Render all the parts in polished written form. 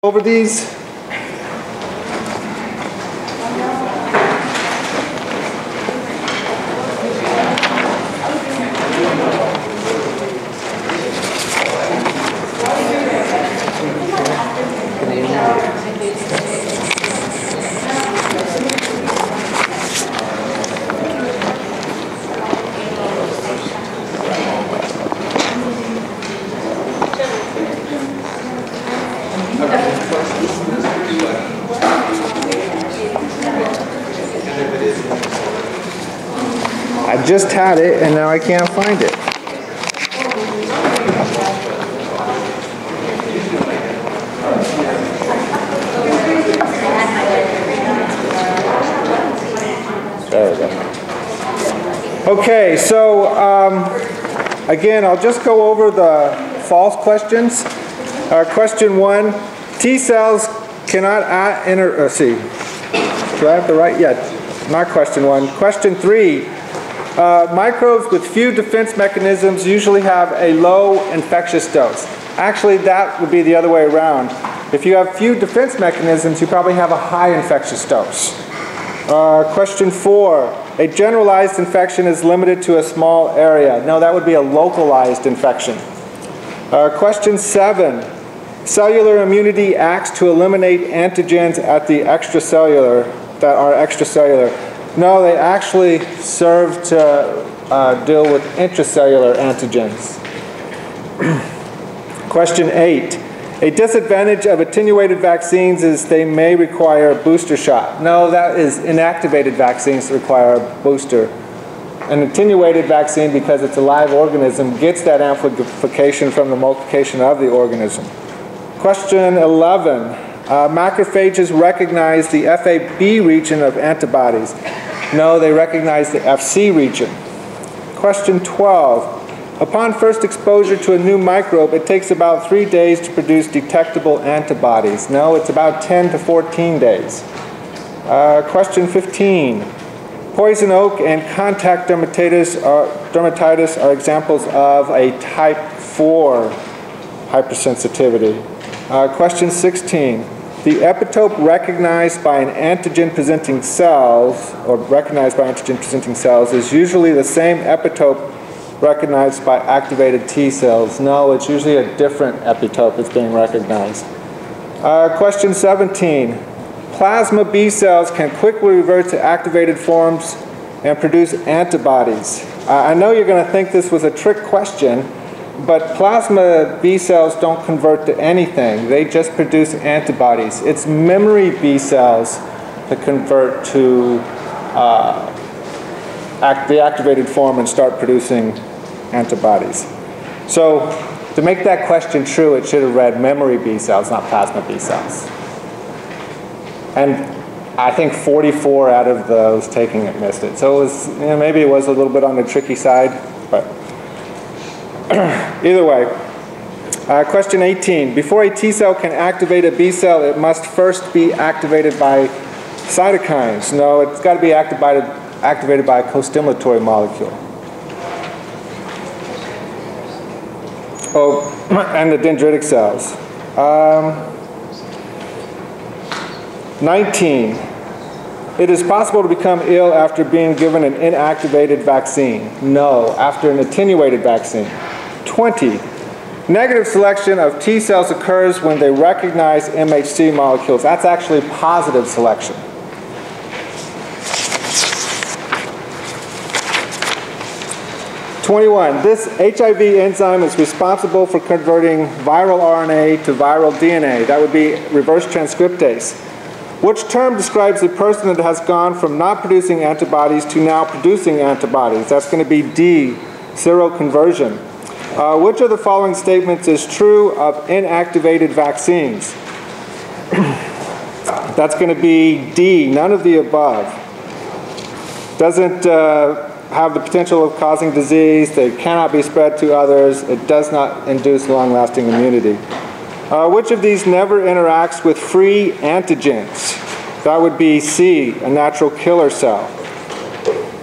over these. I just had it and now I can't find it. There we go. Okay, so again, I'll just go over the false questions. Question 1, T cells cannot see. Do I have the right? Yeah, not question 1. Question 3. Microbes with few defense mechanisms usually have a low infectious dose. Actually, that would be the other way around. If you have few defense mechanisms, you probably have a high infectious dose. Question 4. A generalized infection is limited to a small area. No, that would be a localized infection. Question 7. Cellular immunity acts to eliminate antigens at the extracellular that are extracellular. No, they actually serve to deal with intracellular antigens. Question 8. A disadvantage of attenuated vaccines is they may require a booster shot. No, that is inactivated vaccines that require a booster. An attenuated vaccine, because it's a live organism, gets that amplification from the multiplication of the organism. Question 11. Macrophages recognize the FAB region of antibodies. No, they recognize the FC region. Question 12. Upon first exposure to a new microbe, it takes about 3 days to produce detectable antibodies. No, it's about 10 to 14 days. Question 15. Poison oak and contact dermatitis are examples of a type 4 hypersensitivity. Question 16. The epitope recognized by an antigen-presenting cells, or recognized by antigen-presenting cells, is usually the same epitope recognized by activated T cells. No, it's usually a different epitope that's being recognized. Question 17. Plasma B cells can quickly revert to activated forms and produce antibodies. I know you're going to think this was a trick question, but plasma B cells don't convert to anything. They just produce antibodies. It's memory B cells that convert to the activated form and start producing antibodies. So to make that question true, it should have read memory B cells, not plasma B cells. And I think 44 out of those taking it missed it. So it was, maybe it was a little bit on the tricky side, but either way. Question 18. Before a T cell can activate a B cell, it must first be activated by cytokines. No, it's got to be activated by a co-stimulatory molecule. Oh, and the dendritic cells. 19. It is possible to become ill after being given an inactivated vaccine. No, after an attenuated vaccine. 20. Negative selection of T cells occurs when they recognize MHC molecules. That's actually positive selection. This HIV enzyme is responsible for converting viral RNA to viral DNA. That would be reverse transcriptase. Which term describes a person that has gone from not producing antibodies to now producing antibodies? That's going to be D, seroconversion. Which of the following statements is true of inactivated vaccines? That's going to be D, none of the above. Doesn't have the potential of causing disease. They cannot be spread to others. It does not induce long-lasting immunity. Which of these never interacts with free antigens? That would be C, a natural killer cell.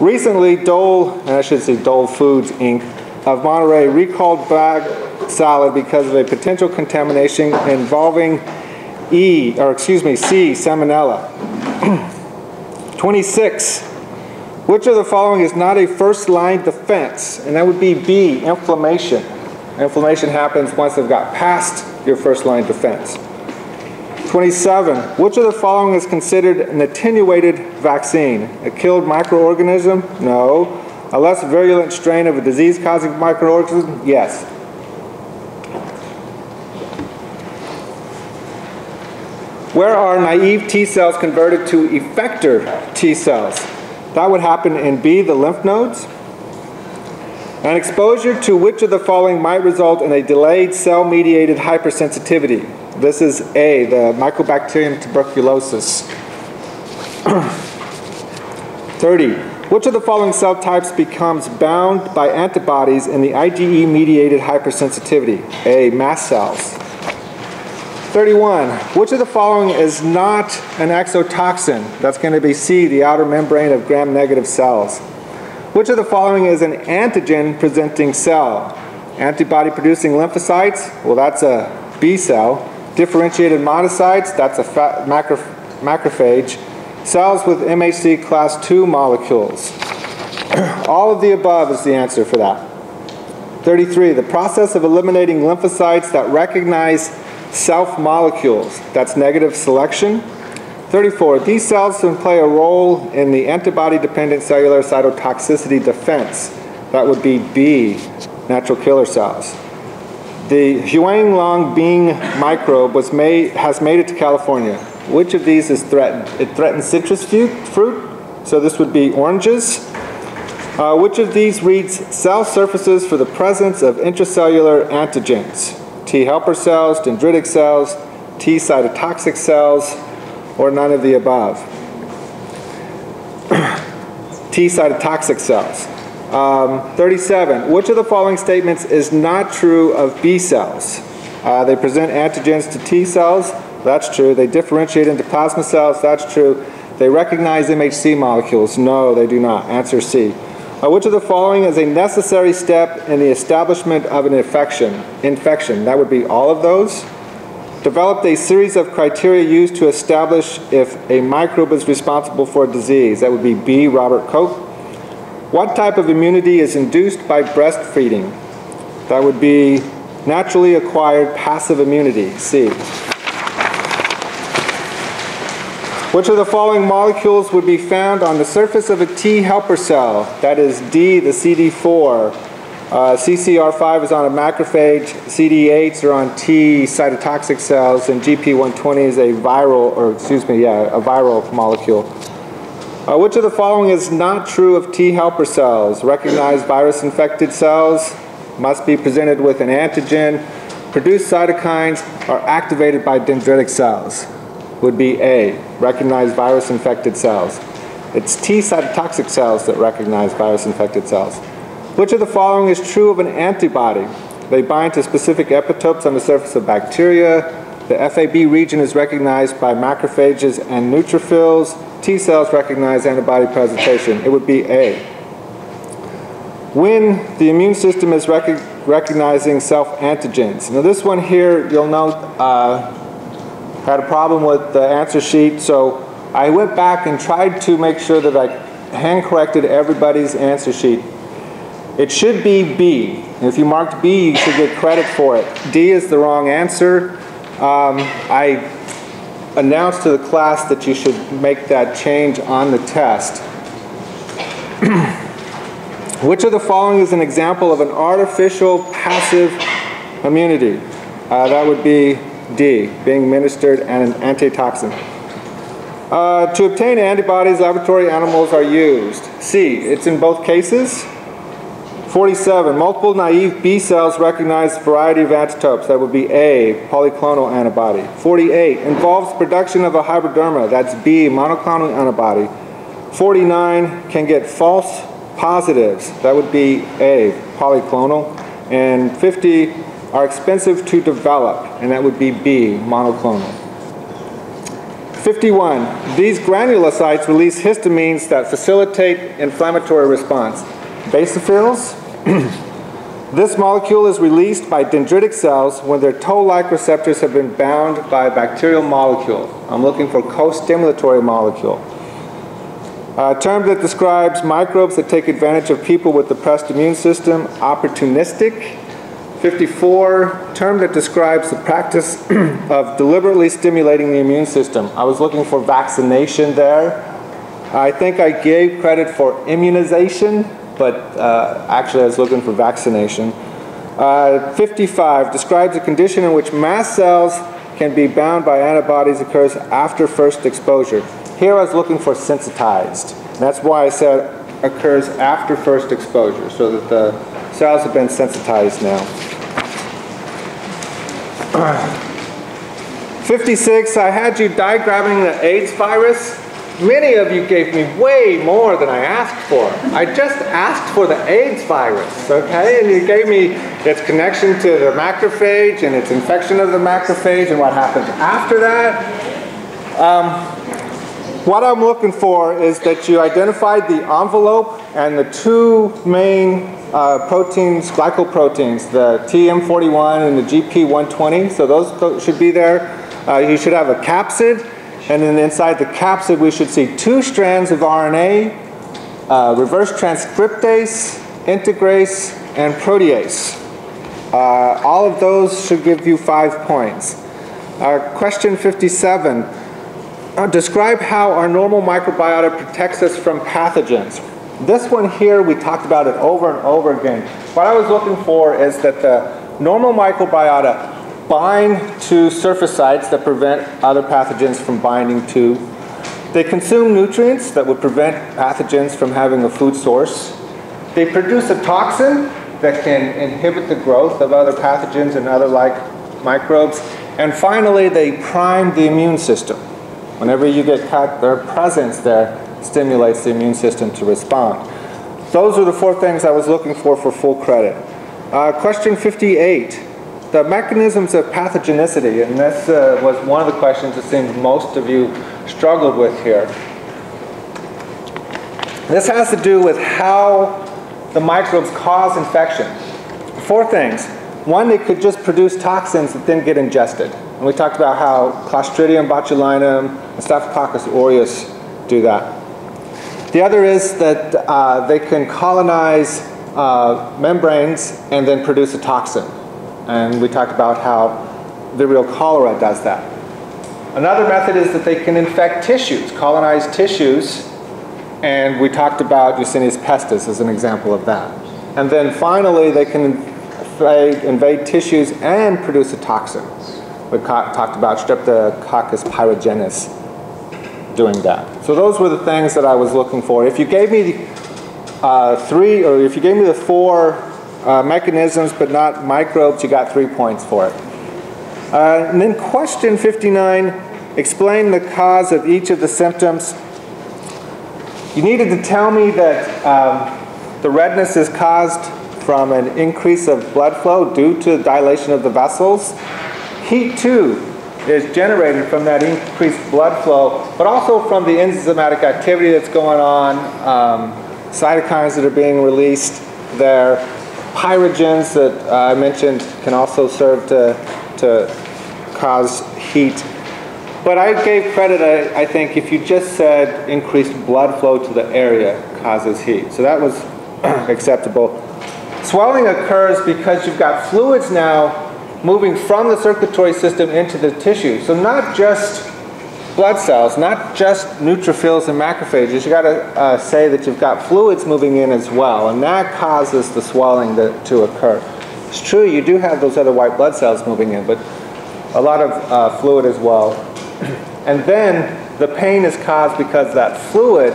Recently, Dole Foods, Inc. of Monterey recalled bag salad because of a potential contamination involving C, salmonella. 26. Which of the following is not a first-line defense? And that would be B, inflammation. Inflammation happens once they've got past your first-line defense. 27. Which of the following is considered an attenuated vaccine? A killed microorganism? No. A less virulent strain of a disease-causing microorganism? Yes. Where are naive T cells converted to effector T cells? That would happen in B, the lymph nodes. And exposure to which of the following might result in a delayed cell-mediated hypersensitivity? This is A, the Mycobacterium tuberculosis. 30. Which of the following cell types becomes bound by antibodies in the IgE-mediated hypersensitivity? A, mast cells. 31. Which of the following is not an exotoxin? That's going to be C, the outer membrane of gram-negative cells. Which of the following is an antigen-presenting cell? Antibody-producing lymphocytes? Well, that's a B cell. Differentiated monocytes? That's a macrophage. Cells with MHC class II molecules. All of the above is the answer for that. 33. The process of eliminating lymphocytes that recognize self-molecules. That's negative selection. 34. These cells can play a role in the antibody-dependent cellular cytotoxicity defense. That would be B, natural killer cells. The Huanglong bean microbe has made it to California. Which of these is threatened? It threatens citrus fruit, so this would be oranges. Which of these reads cell surfaces for the presence of intracellular antigens? T helper cells, dendritic cells, T cytotoxic cells, or none of the above? T cytotoxic cells. 37. Which of the following statements is not true of B cells? They present antigens to T cells. That's true. They differentiate into plasma cells. That's true. They recognize MHC molecules. No, they do not. Answer C. Which of the following is a necessary step in the establishment of an infection? That would be all of those. Developed a series of criteria used to establish if a microbe is responsible for a disease. That would be B, Robert Koch. What type of immunity is induced by breastfeeding? That would be naturally acquired passive immunity, C. Which of the following molecules would be found on the surface of a T helper cell? That is D, the CD4. CCR5 is on a macrophage, CD8s are on T cytotoxic cells, and GP120 is a viral molecule. Which of the following is not true of T helper cells? Recognized virus-infected cells must be presented with an antigen, produce cytokines, are activated by dendritic cells. Would be A, recognized virus-infected cells. It's T cytotoxic cells that recognize virus-infected cells. Which of the following is true of an antibody? They bind to specific epitopes on the surface of bacteria. The FAB region is recognized by macrophages and neutrophils. T cells recognize antibody presentation. It would be A. When the immune system is recognizing self-antigens. Now this one here, you'll note, had a problem with the answer sheet, so I went back and tried to make sure that I hand-corrected everybody's answer sheet. It should be B. If you marked B, you should get credit for it. D is the wrong answer. I announced to the class that you should make that change on the test. Which of the following is an example of an artificial passive immunity? That would be D, being administered an antitoxin. To obtain antibodies, laboratory animals are used. C, it's in both cases. 47, multiple naive B cells recognize a variety of antitypes. That would be A, polyclonal antibody. 48, involves production of a hybriderma. That's B, monoclonal antibody. 49, can get false positives. That would be A, polyclonal. And 50, are expensive to develop. And that would be B, monoclonal. 51, these granulocytes release histamines that facilitate inflammatory response. Basophils, This molecule is released by dendritic cells when their toll-like receptors have been bound by a bacterial molecule. I'm looking for co-stimulatory molecule. A term that describes microbes that take advantage of people with depressed immune system, opportunistic. 54, term that describes the practice of deliberately stimulating the immune system. I was looking for vaccination there. I think I gave credit for immunization, but actually I was looking for vaccination. 55 describes a condition in which mast cells can be bound by antibodies occurs after first exposure. Here I was looking for sensitized. That's why I said occurs after first exposure, so that the cells have been sensitized now. 56, I had you diagramming the AIDS virus. Many of you gave me way more than I asked for. I just asked for the AIDS virus, okay? And you gave me its connection to the macrophage and its infection of the macrophage and what happens after that. What I'm looking for is that you identified the envelope and the two main proteins, glycoproteins, the TM41 and the GP120. So those should be there. You should have a capsid. And then inside the capsid, we should see 2 strands of RNA, reverse transcriptase, integrase, and protease. All of those should give you 5 points. Question 57. Describe how our normal microbiota protects us from pathogens. This one here, we talked about it over and over again. What I was looking for is that the normal microbiota bind to surface sites that prevent other pathogens from binding to. They consume nutrients that would prevent pathogens from having a food source. They produce a toxin that can inhibit the growth of other pathogens and other like microbes. And finally, they prime the immune system. Whenever you get cut, their presence there stimulates the immune system to respond. Those are the 4 things I was looking for full credit. Question 58. The mechanisms of pathogenicity, and this was one of the questions it seems most of you struggled with here. This has to do with how the microbes cause infection. 4 things. 1, they could just produce toxins that then get ingested. And we talked about how Clostridium botulinum and Staphylococcus aureus do that. The other is that they can colonize membranes and then produce a toxin. And we talked about how Vibrio cholera does that. Another method is that they can infect tissues, colonize tissues, and we talked about Yersinia pestis as an example of that. And then finally, they can invade tissues and produce a toxin. We talked about Streptococcus pyogenes doing that. So those were the things that I was looking for. If you gave me the 4 mechanisms but not microbes, you got 3 points for it. And then question 59, explain the cause of each of the symptoms. You needed to tell me that the redness is caused from an increase of blood flow due to dilation of the vessels. Heat too is generated from that increased blood flow, but also from the enzymatic activity that's going on, cytokines that are being released there. Pyrogens that I mentioned can also serve to cause heat. But I gave credit, I think, if you just said increased blood flow to the area causes heat. So that was acceptable. Swelling occurs because you've got fluids now moving from the circulatory system into the tissue. So not just blood cells, not just neutrophils and macrophages. You got to say that you've got fluids moving in as well, and that causes the swelling to occur. It's true, you do have those other white blood cells moving in, but a lot of fluid as well. And then the pain is caused because that fluid,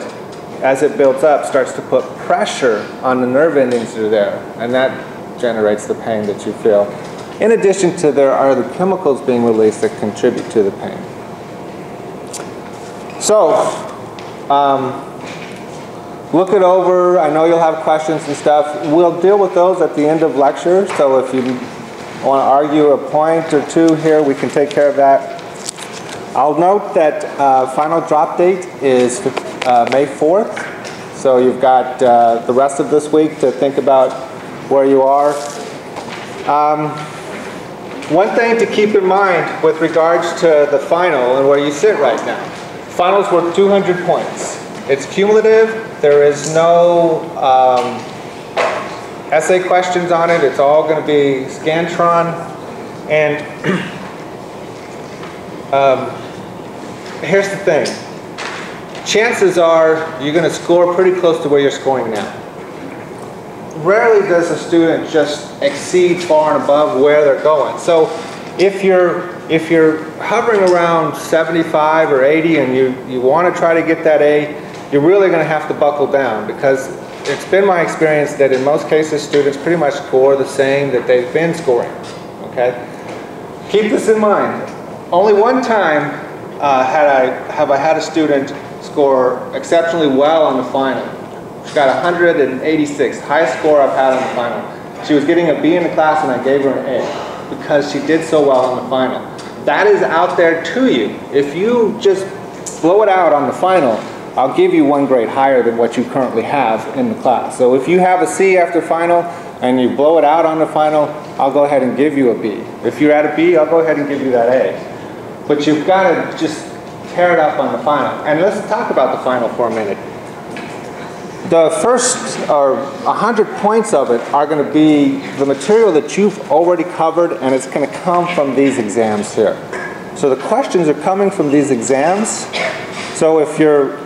as it builds up, starts to put pressure on the nerve endings that are there, and that generates the pain that you feel. In addition to, there are the chemicals being released that contribute to the pain. So, look it over. I know you'll have questions and stuff. We'll deal with those at the end of lecture. So if you want to argue a point or two here, we can take care of that. I'll note that final drop date is May 4th. So you've got the rest of this week to think about where you are. One thing to keep in mind with regards to the final and where you sit right now. Final's worth 200 points. It's cumulative. There is no essay questions on it. It's all going to be Scantron. And here's the thing. Chances are you're going to score pretty close to where you're scoring now. Rarely does a student just exceed far and above where they're going. So if you're hovering around 75 or 80 and you want to try to get that A, you're really going to have to buckle down, because it's been my experience that in most cases students pretty much score the same that they've been scoring. Okay? Keep this in mind. Only one time have I had a student score exceptionally well on the final. She got 186, highest score I've had on the final. She was getting a B in the class and I gave her an A because she did so well on the final. That is out there to you. If you just blow it out on the final, I'll give you one grade higher than what you currently have in the class. So if you have a C after final and you blow it out on the final, I'll go ahead and give you a B. If you're at a B, I'll go ahead and give you that A. But you've got to just tear it up on the final. And let's talk about the final for a minute. The first 100 points of it are going to be the material that you've already covered, and it's going to come from these exams here. So the questions are coming from these exams. So if you're